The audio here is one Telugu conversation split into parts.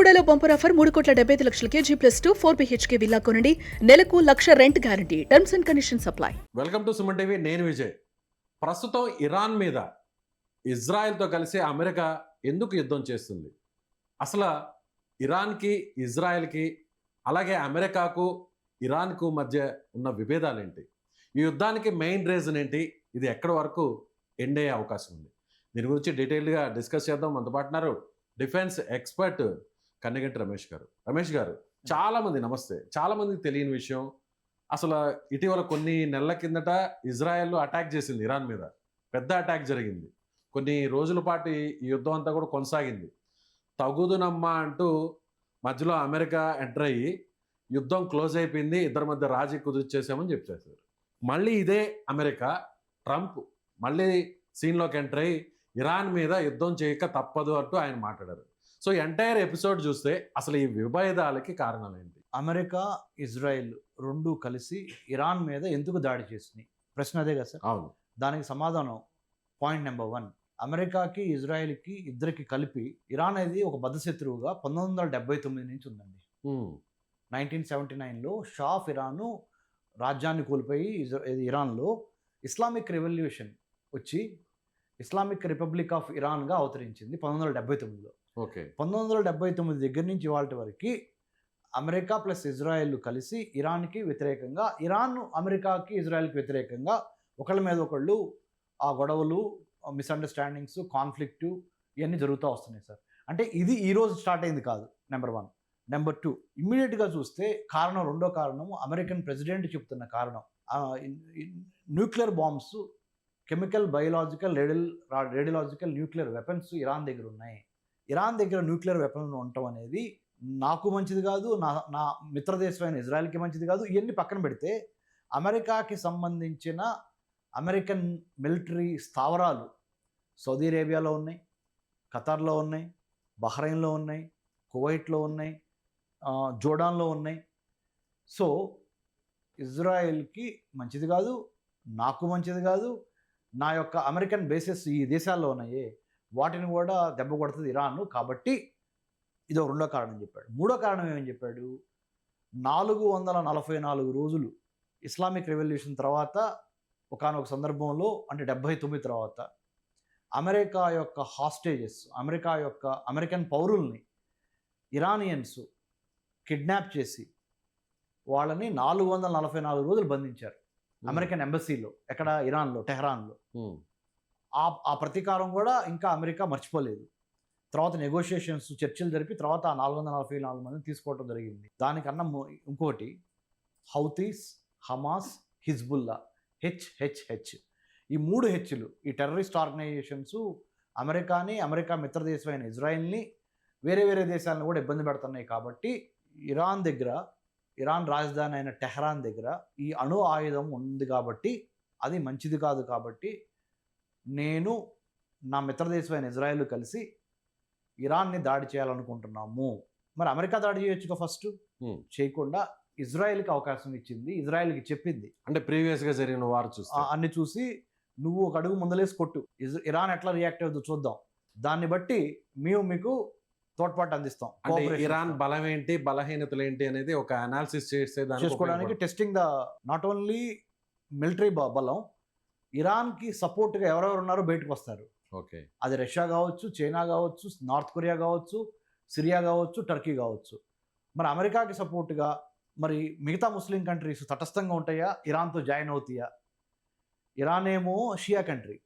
బెల్లంకొండలో bumper offer 3,75,00,000 G+2 4 BHK villa కొనండి. నెలకు 1,00,000 rent guarantee. Terms and conditions apply. Welcome to Suman TV. నేను విజయ్. ప్రస్తుతం ఇరాన్ మీద ఇజ్రాయెల్తో కలిసి అమెరికా ఎందుకు యుద్ధం చేస్తుంది? అసలు ఇరాన్కి, ఇజ్రాయెల్కి, అలాగే అమెరికాకు, ఇరాన్కు మధ్య ఉన్న విభేదాలు ఏంటి? ఈ యుద్ధానికి మెయిన్ రీజన్ ఏంటి? ఇది ఎక్కడి వరకు ఎండ్ అయ్యే అవకాశం ఉంది? దీని గురించి డీటెయిల్గా డిస్కస్ చేద్దాం. మనతో పాటున్నారు డిఫెన్స్ ఎక్స్పర్ట్ కన్నెగంటి రమేష్ గారు. రమేష్ గారు, చాలామంది నమస్తే, చాలామందికి తెలియని విషయం, అసలు ఇటీవల కొన్ని నెలల కిందట ఇజ్రాయెల్ అటాక్ చేసింది ఇరాన్ మీద. పెద్ద అటాక్ జరిగింది. కొన్ని రోజుల పాటు ఈ యుద్ధం అంతా కూడా కొనసాగింది. తగుదునమ్మా అంటూ మధ్యలో అమెరికా ఎంటర్ అయ్యి యుద్ధం క్లోజ్ అయిపోయింది, ఇద్దరి మధ్య రాజీ కుదిర్చేసామని చెప్పేశారు. మళ్ళీ ఇదే అమెరికా, ట్రంప్ మళ్ళీ సీన్లోకి ఎంటర్ అయ్యి ఇరాన్ మీద యుద్ధం చేయక తప్పదు అంటూ ఆయన మాట్లాడారు. సో ఎంటైర్ ఎపిసోడ్ చూస్తే అసలు ఈ విభేదాలకి కారణాలు ఏంటి? అమెరికా, ఇజ్రాయెల్ రెండు కలిసి ఇరాన్ మీద ఎందుకు దాడి చేసినాయి? ప్రశ్న అదే కదా సార్? అవును. దానికి సమాధానం పాయింట్ నెంబర్ 1. అమెరికాకి, ఇజ్రాయెల్కి ఇద్దరికి కలిపి ఇరాన్ అనేది ఒక బద్ధశత్రువుగా 1979 నుంచి ఉందండి. 1979లో షా ఆఫ్ ఇరాను రాజ్యాన్ని కోల్పోయి ఇరాన్లో ఇస్లామిక్ రెవల్యూషన్ వచ్చి ఇస్లామిక్ రిపబ్లిక్ ఆఫ్ ఇరాన్గా అవతరించింది 1979లో. ఓకే. 1979 దగ్గర నుంచి ఇవాళ వరకు అమెరికా ప్లస్ ఇజ్రాయెల్ కలిసి ఇరాన్కి వ్యతిరేకంగా, ఇరాన్ అమెరికాకి, ఇజ్రాయెల్కి వ్యతిరేకంగా ఒకళ్ళ మీద ఒకళ్ళు ఆ గొడవలు, మిస్అండర్స్టాండింగ్స్, కాన్ఫ్లిక్టు ఇవన్నీ జరుగుతూ వస్తున్నాయి సార్. అంటే ఇది ఈరోజు స్టార్ట్ అయింది కాదు, నెంబర్ 1. నెంబర్ 2, ఇమ్మీడియట్గా చూస్తే కారణం, రెండో కారణం అమెరికన్ ప్రెసిడెంట్ చెప్తున్న కారణం, nuclear bombs, chemical, biological, radiological, nuclear weapons Iran దగ్గర ఉన్నాయి. ఇరాన్ దగ్గర న్యూక్లియర్ వెపన్స్ ఉండటం అనేది నాకు మంచిది కాదు, నా మిత్రదేశమైన ఇజ్రాయెల్కి మంచిది కాదు. ఇవన్నీ పక్కన పెడితే అమెరికాకి సంబంధించిన అమెరికన్ మిలిటరీ స్థావరాలు సౌదీ అరేబియాలో ఉన్నాయి, ఖతార్లో ఉన్నాయి, బహ్రెయిన్లో ఉన్నాయి, కువైట్లో ఉన్నాయి, జోర్డాన్లో ఉన్నాయి. సో ఇజ్రాయెల్కి మంచిది కాదు, నాకు మంచిది కాదు. నా యొక్క అమెరికన్ బేసెస్ ఈ దేశాల్లో ఉన్నాయే, వాటిని కూడా దెబ్బ కొడుతుంది ఇరాన్. కాబట్టి ఇదో రెండో కారణం చెప్పాడు. మూడో కారణం ఏమని చెప్పాడు? 444 రోజులు ఇస్లామిక్ రెవల్యూషన్ తర్వాత, ఒకానొక సందర్భంలో అంటే 79 తర్వాత అమెరికా యొక్క హాస్టేజెస్, అమెరికన్ పౌరుల్ని ఇరానియన్స్ కిడ్నాప్ చేసి వాళ్ళని 444 రోజులు బంధించారు అమెరికన్ ఎంబసీలో. ఎక్కడ? ఇరాన్లో, టెహరాన్లో. ఆ ప్రతీకారం కూడా ఇంకా అమెరికా మర్చిపోలేదు. తర్వాత నెగోషియేషన్స్, చర్చలు జరిపి తర్వాత ఆ 444 మందిని తీసుకోవడం జరిగింది. దానికన్నా ఇంకోటి హౌతీస్, హమాస్, హిజ్బుల్లా, హెచ్హెచ్హెచ్, ఈ 3 హెచ్లు, ఈ టెర్రరిస్ట్ ఆర్గనైజేషన్స్ అమెరికాని, అమెరికా మిత్రదేశమైన ఇజ్రాయెల్ని, వేరే వేరే దేశాలను కూడా ఇబ్బంది పెడుతున్నాయి. కాబట్టి ఇరాన్ రాజధాని అయిన టెహరాన్ దగ్గర ఈ అణు ఆయుధం ఉంది కాబట్టి అది మంచిది కాదు. కాబట్టి నేను, నా మిత్రదేశమైన ఇజ్రాయెల్ కలిసి ఇరాన్ని దాడి చేయాలనుకుంటున్నాము. మరి అమెరికా దాడి చేయొచ్చుగా ఫస్ట్, చేయకుండా ఇజ్రాయెల్కి అవకాశం ఇచ్చింది, ఇజ్రాయెల్కి చెప్పింది. అంటే ప్రీవియస్గా జరిగిన వారు అన్ని చూసి నువ్వు ఒక అడుగు ముందలేసి కొట్టు, ఇరాన్ ఎట్లా రియాక్ట్ అవుతుందో చూద్దాం, దాన్ని బట్టి మేము మీకు తోడ్పాటు అందిస్తాం. ఇరాన్ బలం ఏంటి, బలహీనతలు ఏంటి అనేది ఒక అనాలిసిస్ చేసుకోవడానికి, testing the not only military బలం, ఇరాన్కి సపోర్ట్గా ఎవరెవరు ఉన్నారో బయటకు వస్తారు. ఓకే. అది రష్యా కావచ్చు, చైనా కావచ్చు, నార్త్ కొరియా కావచ్చు, సిరియా కావచ్చు, టర్కీ కావచ్చు. మరి అమెరికాకి సపోర్ట్గా మరి మిగతా ముస్లిం కంట్రీస్ తటస్థంగా ఉంటాయా, ఇరాన్తో జాయిన్ అవుతాయా? ఇరాన్ ఏమో షియా కంట్రీ,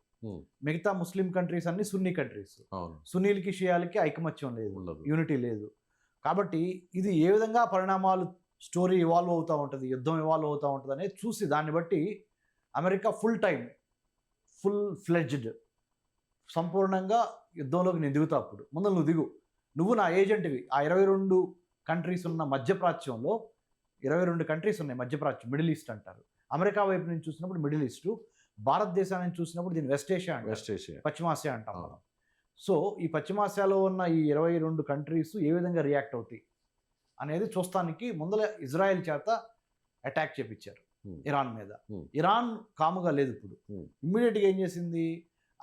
మిగతా ముస్లిం కంట్రీస్ అన్ని సున్నీ కంట్రీస్. సున్నీలకి, షియాలకి ఐకమత్యం లేదు, యూనిటీ లేదు. కాబట్టి ఇది ఏ విధంగా పరిణామాలు, స్టోరీ ఇవాల్వ్ అవుతూ ఉంటుంది, యుద్ధం ఇవాల్వ్ అవుతూ ఉంటుంది అనేది చూసి దాన్ని బట్టి అమెరికా ఫుల్ ఫ్లెడ్జ్డ్ సంపూర్ణంగా యుద్ధంలోకి నేను దిగుతా. అప్పుడు ముందు నువ్వు నా ఏజెంట్వి. ఆ 22 కంట్రీస్ ఉన్న మధ్యప్రాచ్యంలో 22 కంట్రీస్ ఉన్నాయి. మధ్యప్రాచ్యం, మిడిల్ ఈస్ట్ అంటారు. అమెరికా వైపు నుంచి చూసినప్పుడు మిడిల్ ఈస్టు, భారతదేశాన్ని చూసినప్పుడు దీన్ని వెస్ట్ ఏషియా, పశ్చిమాసియా అంటాం మనం. సో ఈ పశ్చిమాసియాలో ఉన్న ఈ 22 కంట్రీస్ ఏ విధంగా రియాక్ట్ అవుతాయి అనేది చూస్తానికి ముందర ఇజ్రాయెల్ చేత అటాక్ చేపించారు ఇరాన్ మీద. ఇరాన్ కాముగా లేదు. ఇప్పుడు ఇమ్మీడియట్గా ఏం చేసింది?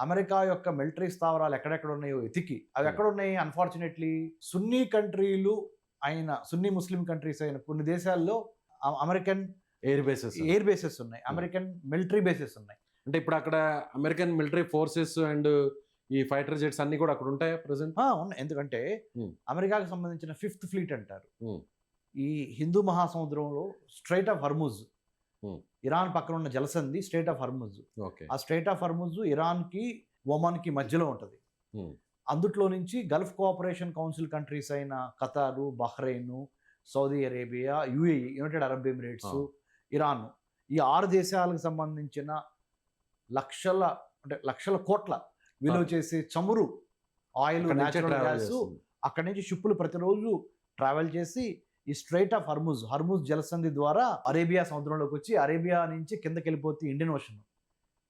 అమెరికా యొక్క మిలిటరీ స్థావరాలు ఎక్కడెక్కడ ఉన్నాయో ఎతికి అవి Hmm. ఎక్కడ ఉన్నాయి అన్ఫార్చునేట్లీ సున్నీ కంట్రీలు అయిన సున్నీ ముస్లిం కంట్రీస్ అయిన కొన్ని దేశాల్లో American air bases air bases ఉన్నాయి, అమెరికన్ మిలిటరీ బేసెస్ ఉన్నాయి. అంటే ఇప్పుడు అక్కడ అమెరికన్ మిలిటరీ ఫోర్సెస్ అండ్ ఈ ఫైటర్ జెట్స్ అన్ని కూడా అక్కడ ఉంటాయా ప్రెసెంట్? ఉన్నాయి, ఎందుకంటే Hmm. అమెరికాకు సంబంధించిన 5th ఫ్లీట్ అంటారు. Hmm. ఈ హిందూ మహాసముద్రంలో straight of Hormuz, Hmm. Iran పక్కన ఉన్న జలసంధి స్ట్రైట్ ఆఫ్ హర్ముజ్. ఓకే. ఆ స్ట్రైట్ ఆఫ్ హర్ముజ్ ఇరాన్కి ఒమాన్కి మధ్యలో ఉంటుంది. Hmm. అందుట్లో నుంచి గల్ఫ్ కోఆపరేషన్ కౌన్సిల్ కంట్రీస్ అయిన ఖతారు, Bahrain, Saudi Arabia, UAE, United Arab Emirates, Iran, ఈ 6 దేశాలకు సంబంధించిన లక్షల కోట్ల విలువ చేసే చమురు, ఆయిల్, అక్కడి నుంచే న్యాచురల్ travel గ్యాస్ చేస్తుంది. అక్కడి నుంచి షిప్పులు ప్రతిరోజు ట్రావెల్ చేసి ఈ స్ట్రైట్ ఆఫ్ హర్ముజ్ జలసంధి ద్వారా అరేబియా సముద్రంలోకి వచ్చి అరేబియా నుంచి కిందకి వెళ్ళిపోతే ఇండియన్ ఓషన్,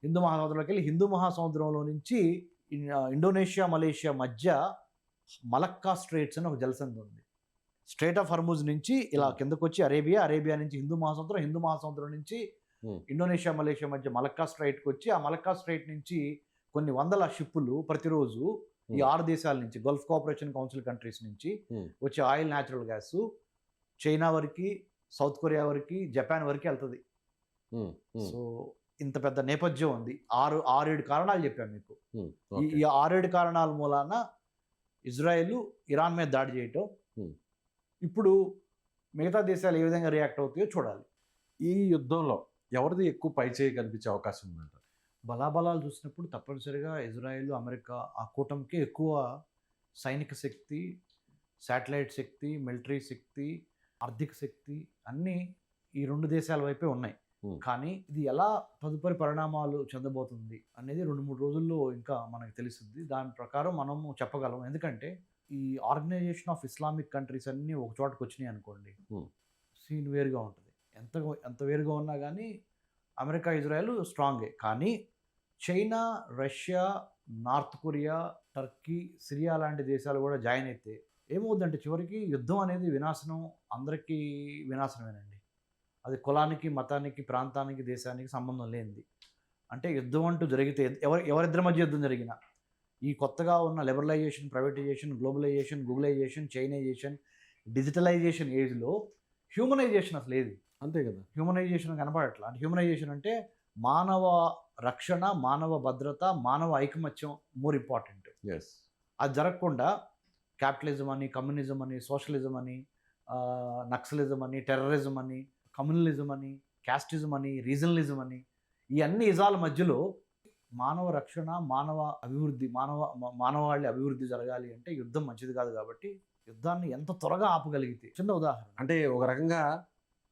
హిందూ మహాసముద్రంలోకి వెళ్ళి హిందూ మహాసముద్రంలో నుంచి ఇండోనేషియా, మలేషియా మధ్య మలక్కా స్ట్రైట్స్ అని ఒక జలసంధి ఉంది. స్ట్రైట్ ఆఫ్ హర్ముజ్ నుంచి ఇలా కిందకు వచ్చి అరేబియా నుంచి హిందూ మహాసముద్రం నుంచి ఇండోనేషియా, మలేషియా మధ్య మలక్కా స్ట్రైట్కి వచ్చి ఆ మలక్కా స్ట్రైట్ నుంచి కొన్ని వందల షిప్పులు ప్రతిరోజు ఈ 6 దేశాల నుంచి, గల్ఫ్ కోఆపరేషన్ కౌన్సిల్ కంట్రీస్ నుంచి వచ్చే ఆయిల్, న్యాచురల్ గ్యాస్ చైనా వరకు, సౌత్ కొరియా వరకు, జపాన్ వరకు వెళ్తుంది. సో ఇంత పెద్ద నేపథ్యం ఉంది. 6-7 కారణాలు చెప్పాను మీకు. ఈ 6-7 కారణాల మూలాన ఇజ్రాయెల్ ఇరాన్ మీద దాడి చేయటం. ఇప్పుడు మిగతా దేశాలు ఏ విధంగా రియాక్ట్ అవుతాయో చూడాలి. ఈ యుద్ధంలో ఎవరిది ఎక్కువ పై చేయి కనిపించే అవకాశం ఉందంట? బలాబలాలు చూసినప్పుడు తప్పనిసరిగా ఇజ్రాయెల్, అమెరికా ఆ కూటమికి ఎక్కువ సైనిక శక్తి, శాటిలైట్ శక్తి, మిలిటరీ శక్తి, ఆర్థిక శక్తి అన్నీ ఈ 2 దేశాల వైపే ఉన్నాయి. కానీ ఇది ఎలా తదుపరి పరిణామాలు చెందబోతుంది అనేది 2-3 రోజుల్లో ఇంకా మనకు తెలుస్తుంది. దాని ప్రకారం మనము చెప్పగలం. ఎందుకంటే ఈ ఆర్గనైజేషన్ ఆఫ్ ఇస్లామిక్ కంట్రీస్ అన్నీ ఒక చోటకు వచ్చినాయి అనుకోండి, సీన్ వేరుగా ఉంటుంది. ఎంత వేరుగా ఉన్నా కానీ అమెరికా, ఇజ్రాయెల్ స్ట్రాంగే. కానీ China, Russia, North Korea, Turkey, Syria లాంటి దేశాలు కూడా జాయిన్ అయితే ఏమవుద్దంటే చివరికి యుద్ధం అనేది వినాశనం, అందరికీ వినాశనమేనండి. అది కులానికి, మతానికి, ప్రాంతానికి, దేశానికి సంబంధం లేనిది. అంటే యుద్ధం అంటూ జరిగితే ఎవరిద్దరి మధ్య యుద్ధం జరిగినా ఈ కొత్తగా ఉన్న లిబరలైజేషన్, ప్రైవేటైజేషన్, గ్లోబలైజేషన్, గూగులైజేషన్, చైనైజేషన్, డిజిటలైజేషన్ ఏజ్లో హ్యూమనైజేషన్ అసలు ఏది? అంతే కదా. హ్యూమనైజేషన్ కనపడట్లా. అంటే హ్యూమనైజేషన్ అంటే మానవ రక్షణ, మానవ భద్రత, మానవ ఐకమత్యం మోర్ ఇంపార్టెంట్. అది జరగకుండా క్యాపిటలిజం అని, కమ్యూనిజం అని, సోషలిజం అని, నక్సలిజం అని, టెర్రరిజం అని, కమ్యూనలిజం అని, క్యాస్టిజం అని, రీజనలిజం అని, ఈ అన్ని ఇజాల మధ్యలో మానవ రక్షణ, మానవ అభివృద్ధి, మానవాళి అభివృద్ధి జరగాలి అంటే యుద్ధం మంచిది కాదు. కాబట్టి యుద్ధాన్ని ఎంత త్వరగా ఆపగలిగితే, చిన్న ఉదాహరణ అంటే ఒక రకంగా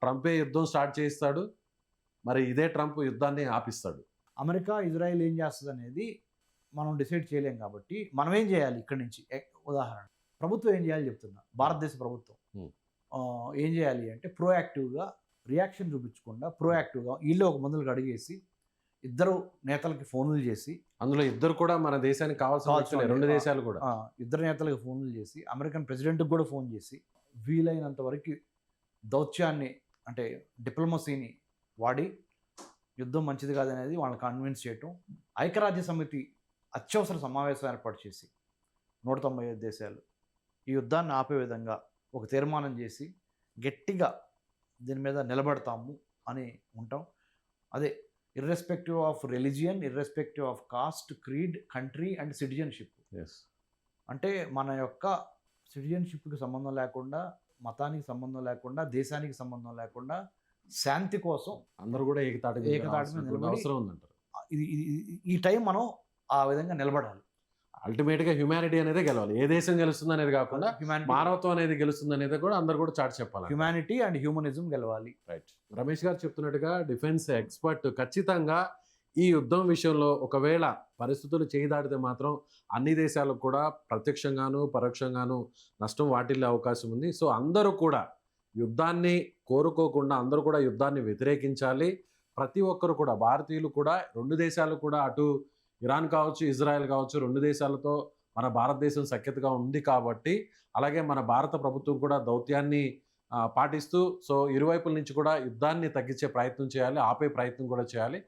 ట్రంపే యుద్ధం స్టార్ట్ చేయిస్తాడు, మరి ఇదే ట్రంప్ యుద్ధాన్ని ఆపిస్తాడు. అమెరికా, ఇజ్రాయెల్ ఏం చేస్తుంది అనేది మనం డిసైడ్ చేయలేం. కాబట్టి మనం ఏం చేయాలి ఇక్కడి నుంచి? ఉదాహరణ ప్రభుత్వం ఏం చేయాలి చెప్తున్నా. భారతదేశ ప్రభుత్వం ఏం చేయాలి అంటే ప్రోయాక్టివ్గా రియాక్షన్ చూపించకుండా ప్రోయాక్టివ్గా వీళ్ళు ఒక మందులకు అడిగేసి ఇద్దరు నేతలకి ఫోన్లు చేసి, అందులో ఇద్దరు కూడా మన దేశానికి కావాల్సిన 2 దేశాలు కూడా ఇద్దరు నేతలకు ఫోన్లు చేసి, అమెరికన్ ప్రెసిడెంట్కి కూడా ఫోన్ చేసి వీలైనంత వరకు దౌత్యాన్ని అంటే డిప్లొమసీని వాడి యుద్ధం మంచిది కాదనేది వాళ్ళని కన్విన్స్ చేయటం. ఐక్యరాజ్య సమితి అత్యవసర సమావేశం ఏర్పాటు చేసి 195 దేశాలు ఈ యుద్ధాన్ని ఆపే విధంగా ఒక తీర్మానం చేసి గట్టిగా దీని మీద నిలబడతాము అని ఉంటాం. అదే irrespective of religion, irrespective of cost, creed, country and citizenship. అంటే మన యొక్క సిటిజన్షిప్కి సంబంధం లేకుండా, మతానికి సంబంధం లేకుండా, దేశానికి సంబంధం లేకుండా శాంతి కోసం అందరూ కూడా ఏకతాటి మీద అవసరం ఉందంటారు. ఈ టైం మనం ఆ విధంగా నిలబడాలి. అల్టిమేట్గా హ్యుమానిటీ అనేది గెలవాలి. ఏ దేశం గెలుస్తుంది అనేది కాకుండా మానవత్వం అనేది గెలుస్తుంది అనేది కూడా అందరు కూడా చాటి చెప్పాలి. హ్యుమానిటీ అండ్ హ్యూమనిజం గెలవాలి. రైట్. రమేష్ గారు చెప్తున్నట్టుగా డిఫెన్స్ ఎక్స్పర్ట్ ఖచ్చితంగా ఈ యుద్ధం విషయంలో ఒకవేళ పరిస్థితులు చేయి దాటితే మాత్రం అన్ని దేశాలకు కూడా ప్రత్యక్షంగాను పరోక్షంగాను నష్టం వాటిల్లే అవకాశం ఉంది. సో అందరూ కూడా యుద్ధాన్ని కోరుకోకుండా అందరూ కూడా యుద్ధాన్ని వ్యతిరేకించాలి. ప్రతి ఒక్కరు కూడా భారతీయులు కూడా 2 దేశాలు కూడా అటు ఇరాన్ కావచ్చు, ఇజ్రాయెల్ కావచ్చు, 2 దేశాలతో మన భారతదేశం సఖ్యతగా ఉంది కాబట్టి, అలాగే మన భారత ప్రభుత్వం కూడా దౌత్యాన్ని పాటిస్తూ సో ఇరువైపుల నుంచి కూడా యుద్ధాన్ని తగ్గించే ప్రయత్నం చేయాలి, ఆపే ప్రయత్నం కూడా చేయాలి.